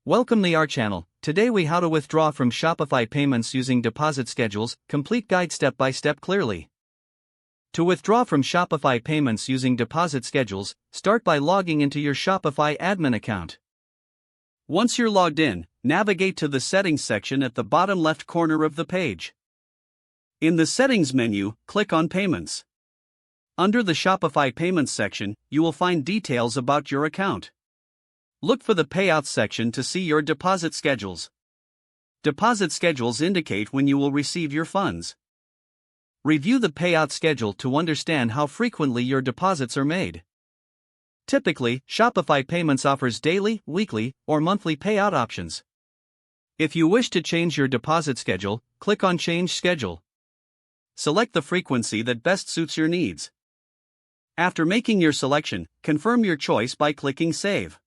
Welcome to our channel. Today we how to withdraw from Shopify Payments using deposit schedules, complete guide step by step clearly. To withdraw from Shopify Payments using deposit schedules, start by logging into your Shopify admin account. Once you're logged in, navigate to the Settings section at the bottom left corner of the page. In the Settings menu, click on Payments. Under the Shopify Payments section, you will find details about your account. Look for the Payouts section to see your deposit schedules. Deposit schedules indicate when you will receive your funds. Review the payout schedule to understand how frequently your deposits are made. Typically, Shopify Payments offers daily, weekly, or monthly payout options. If you wish to change your deposit schedule, click on Change Schedule. Select the frequency that best suits your needs. After making your selection, confirm your choice by clicking Save.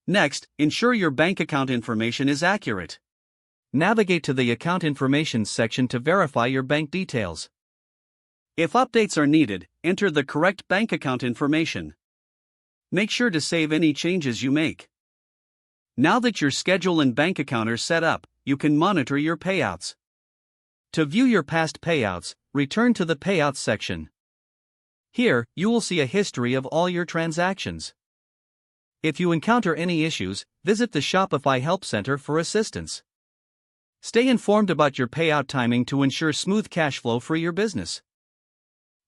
Next, ensure your bank account information is accurate. Navigate to the Account Information section to verify your bank details. If updates are needed, enter the correct bank account information. Make sure to save any changes you make. Now that your schedule and bank account are set up, you can monitor your payouts. To view your past payouts, return to the Payouts section. Here, you will see a history of all your transactions. If you encounter any issues, visit the Shopify Help Center for assistance. Stay informed about your payout timing to ensure smooth cash flow for your business.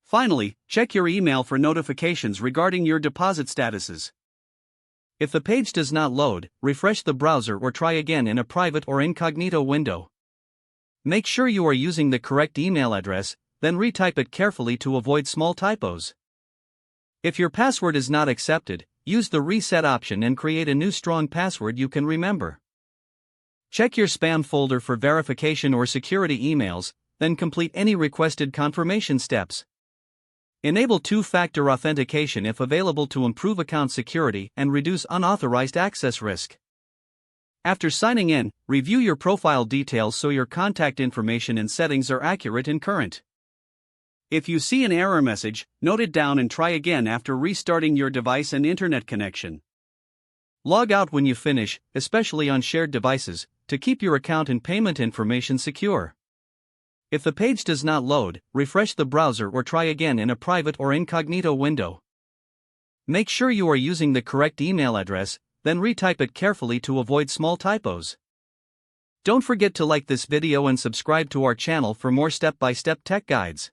Finally, check your email for notifications regarding your deposit statuses. If the page does not load, refresh the browser or try again in a private or incognito window. Make sure you are using the correct email address, then retype it carefully to avoid small typos. If your password is not accepted, use the reset option and create a new strong password you can remember. Check your spam folder for verification or security emails, then complete any requested confirmation steps. Enable two-factor authentication if available to improve account security and reduce unauthorized access risk. After signing in, review your profile details so your contact information and settings are accurate and current. If you see an error message, note it down and try again after restarting your device and internet connection. Log out when you finish, especially on shared devices, to keep your account and payment information secure. If the page does not load, refresh the browser or try again in a private or incognito window. Make sure you are using the correct email address, then retype it carefully to avoid small typos. Don't forget to like this video and subscribe to our channel for more step-by-step tech guides.